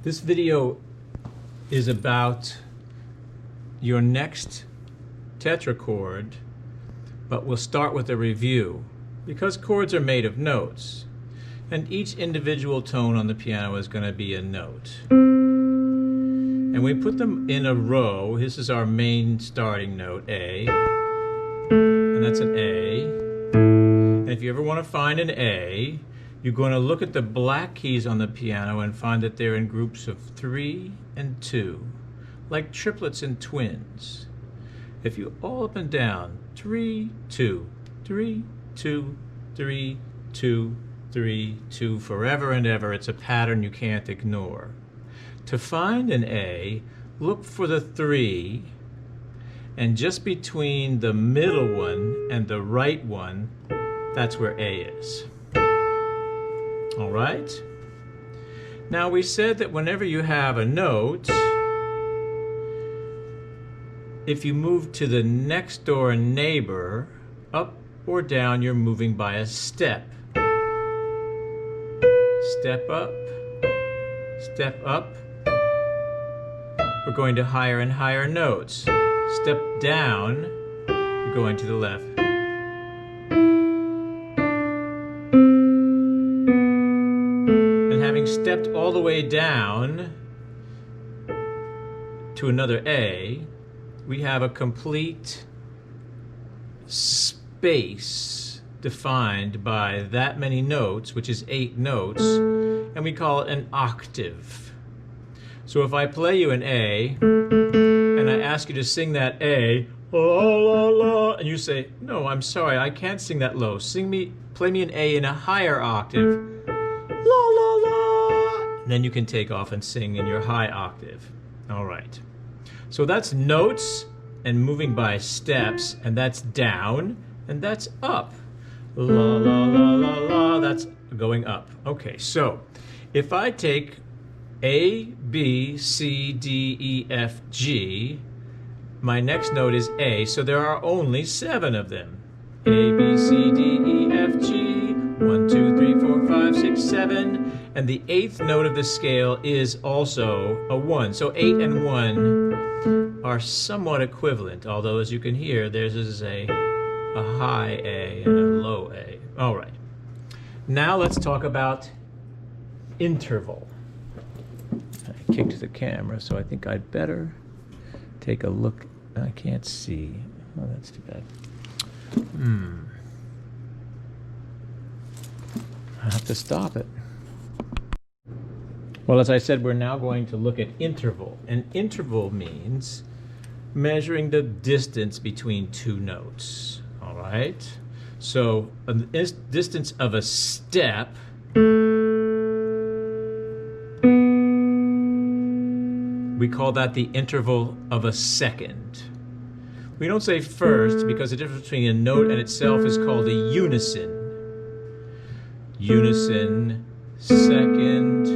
This video is about your next tetrachord, but we'll start with a review because chords are made of notes, and each individual tone on the piano is going to be a note. And we put them in a row. This is our main starting note, A, and that's an A. And if you ever want to find an A, you're going to look at the black keys on the piano and find that they're in groups of 3 and 2, like triplets and twins. If you all up and down, 3, 2, 3, 2, 3, 2, 3, 2, forever and ever, it's a pattern you can't ignore. To find an A, look for the 3, and just between the middle one and the right one, that's where A is. All right? Now we said that whenever you have a note, if you move to the next door neighbor, up or down, you're moving by a step. Step up, step up. We're going to higher and higher notes. Step down, you're going to the left. Having stepped all the way down to another A, we have a complete space defined by that many notes, which is 8 notes, and we call it an octave. So if I play you an A, and I ask you to sing that A, la la la, and you say, no, I'm sorry, I can't sing that low. Play me an A in a higher octave. La la la. Then you can take off and sing in your high octave. All right. So that's notes and moving by steps, and that's down and that's up. La la la la la. That's going up. Okay. So if I take A, B, C, D, E, F, G, my next note is A. So there are only 7 of them. A, B, C, D, E, F, G. 1, 2, 3, 4, 5, 6, 7. And the 8th note of the scale is also a 1. So 8 and 1 are somewhat equivalent, although as you can hear, theirs is a high A and a low A. All right. Now let's talk about interval. I kicked the camera, so I think I'd better take a look. I can't see. Oh, that's too bad. I have to stop it. Well, as I said, we're now going to look at interval. And interval means measuring the distance between 2 notes. All right? So a distance of a step we call that the interval of a second. We don't say first because the difference between a note and itself is called a unison. Unison, second,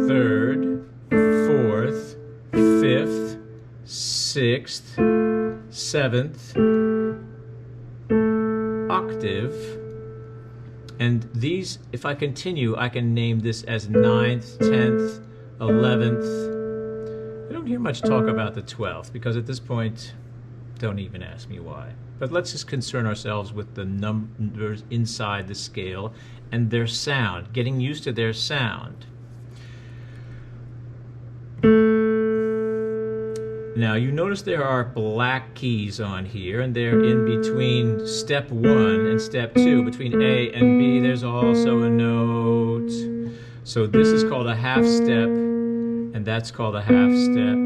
third, fourth, fifth, sixth, seventh, octave. And these, if I continue, I can name this as 9th, 10th, 11th. I don't hear much talk about the 12th because at this point, don't even ask me why. But let's just concern ourselves with the numbers inside the scale and their sound, getting used to their sound. Now you notice there are black keys on here, and they're in between step 1 and step 2. Between A and B there's also a note. So this is called a half step, and that's called a half step.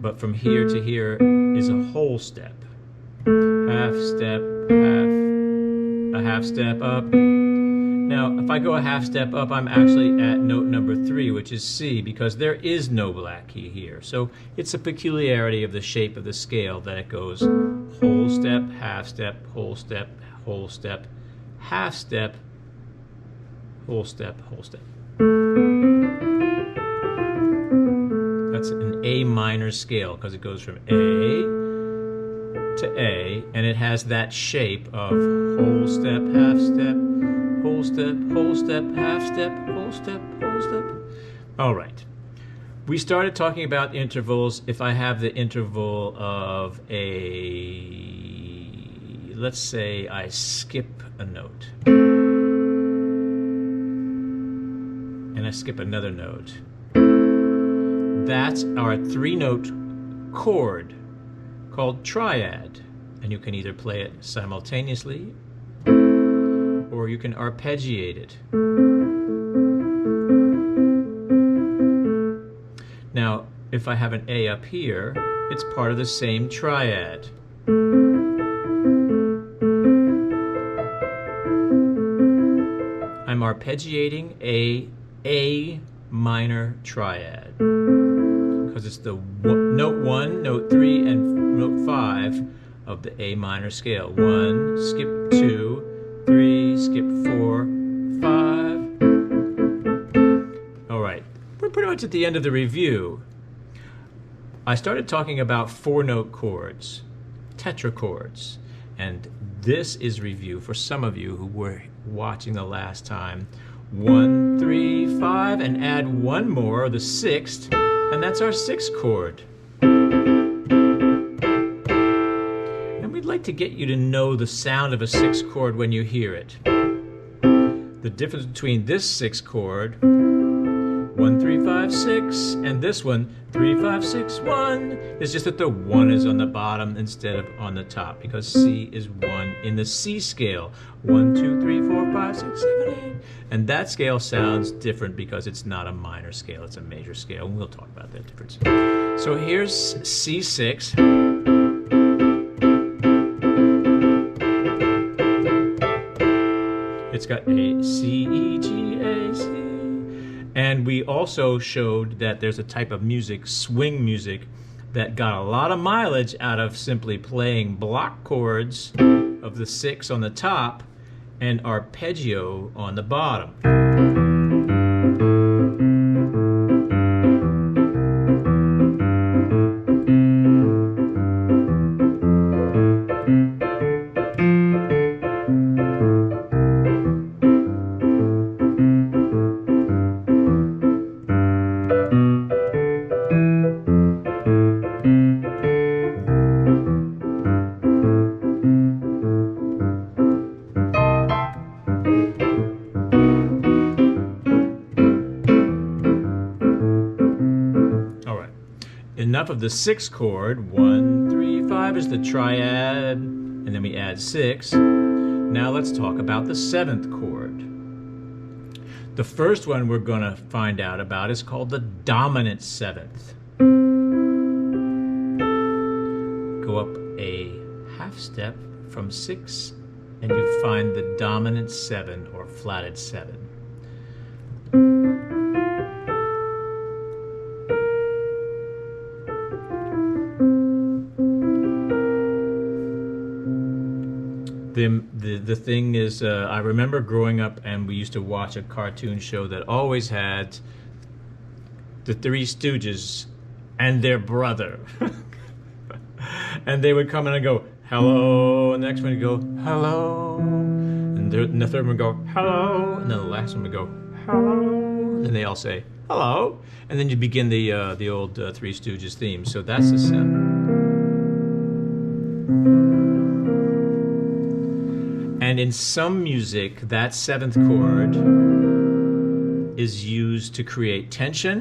But from here to here is a whole step. Half step, a half step up. Now, if I go a half step up, I'm actually at note number 3, which is C, because there is no black key here. So it's a peculiarity of the shape of the scale that it goes whole step, half step, whole step, whole step, half step, whole step, whole step. That's an A minor scale because it goes from A to A, and it has that shape of whole step, half step, whole step, half step, whole step, whole closed up? All right. We started talking about intervals. If I have the interval of let's say I skip a note. And I skip another note. That's our 3-note chord called triad. And you can either play it simultaneously or you can arpeggiate it. Now, if I have an A up here, it's part of the same triad. I'm arpeggiating A minor triad because it's the note 1, note 3, and note 5 of the A minor scale. 1, skip 2, 3, skip 4, 5. All right, we're pretty much at the end of the review. I started talking about 4-note chords, tetrachords, and this is review for some of you who were watching the last time. 1, 3, 5, and add one more, the 6th, and that's our 6th chord. And we'd like to get you to know the sound of a 6th chord when you hear it. The difference between this 6th chord, 1, 3, 5, 6, and this one, 3, 5, 6, 1, is just that the 1 is on the bottom instead of on the top, because C is 1 in the C scale. 1, 2, 3, 4, 5, 6, 7, 8. And that scale sounds different because it's not a minor scale, it's a major scale, and we'll talk about that difference. So here's C6. It's got A, C, E, G, A, C. And we also showed that there's a type of music, swing music, that got a lot of mileage out of simply playing block chords of the 6 on the top and arpeggio on the bottom. Enough of the 6th chord. 1, 3, 5 is the triad, and then we add 6. Now let's talk about the 7th chord. The first one we're going to find out about is called the dominant 7th. Go up a half step from 6 and you find the dominant 7 or flatted 7. The thing is, I remember growing up and we used to watch a cartoon show that always had the Three Stooges and their brother. And they would come in and go, hello, and the next one would go, hello, and the third one would go, hello, and then the last one would go, hello, and then they all say, hello, and then you begin the old Three Stooges theme. So that's the sound. And in some music, that 7th chord is used to create tension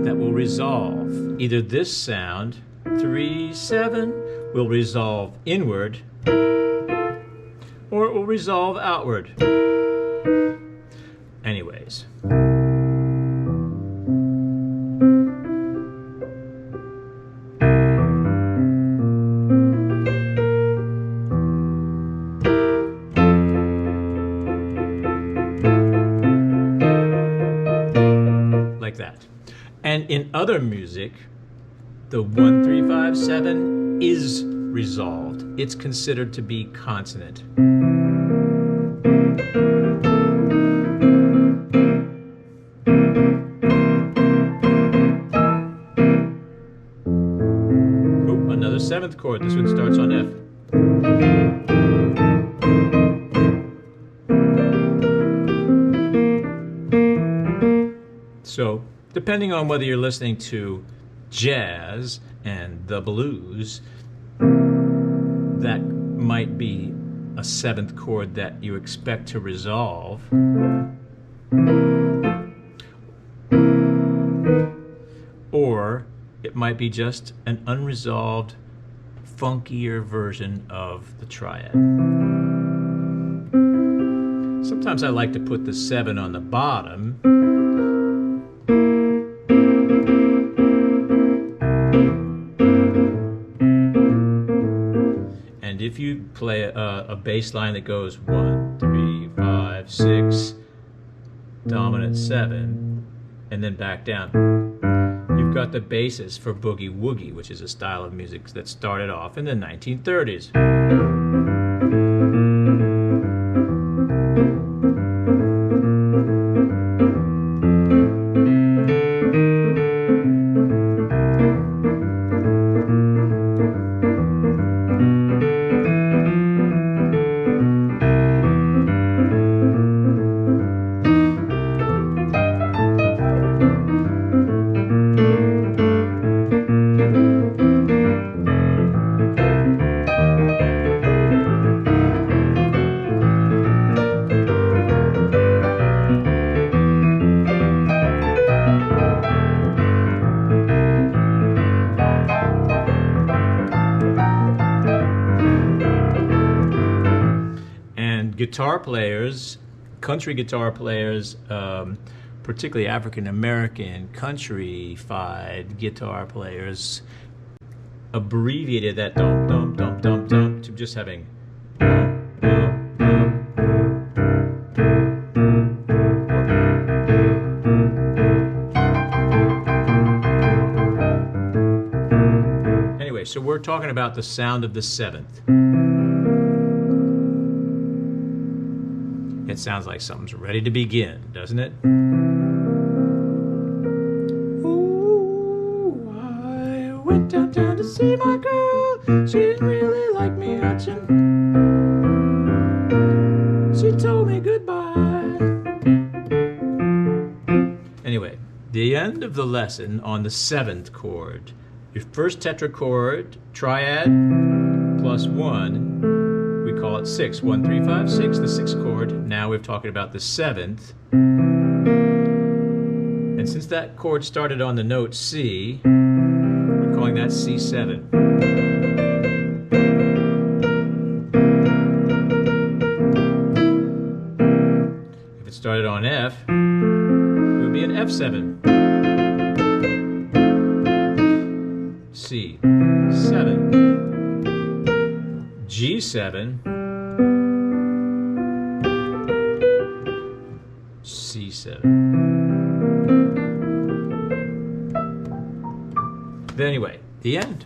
that will resolve. Either this sound, 3, 7, will resolve inward, or it will resolve outward. Anyways. Like that. And in other music, the 1, 3, 5, 7 is resolved. It's considered to be consonant. Oh, another 7th chord. This one starts on F. depending on whether you're listening to jazz and the blues, that might be a seventh chord that you expect to resolve. Or it might be just an unresolved, funkier version of the triad. Sometimes I like to put the 7 on the bottom. And if you play a bass line that goes 1, 3, 5, 6, dominant 7, and then back down, you've got the basis for boogie woogie, which is a style of music that started off in the 1930s. Guitar players, country guitar players, particularly African American country-fied guitar players, abbreviated that dum dum dum dum dum to just having anyway. So we're talking about the sound of the seventh. It sounds like something's ready to begin, doesn't it? Ooh, I went downtown to see my girl. She didn't really like me much, and she told me goodbye. Anyway, the end of the lesson on the seventh chord. Your first tetrachord, triad, plus 1. We call it 6. 1, 3, 5, 6, the sixth chord. Now we're talking about the seventh. And since that chord started on the note C, we're calling that C7. If it started on F, it would be an F7. C7. G7, C7. But anyway, the end.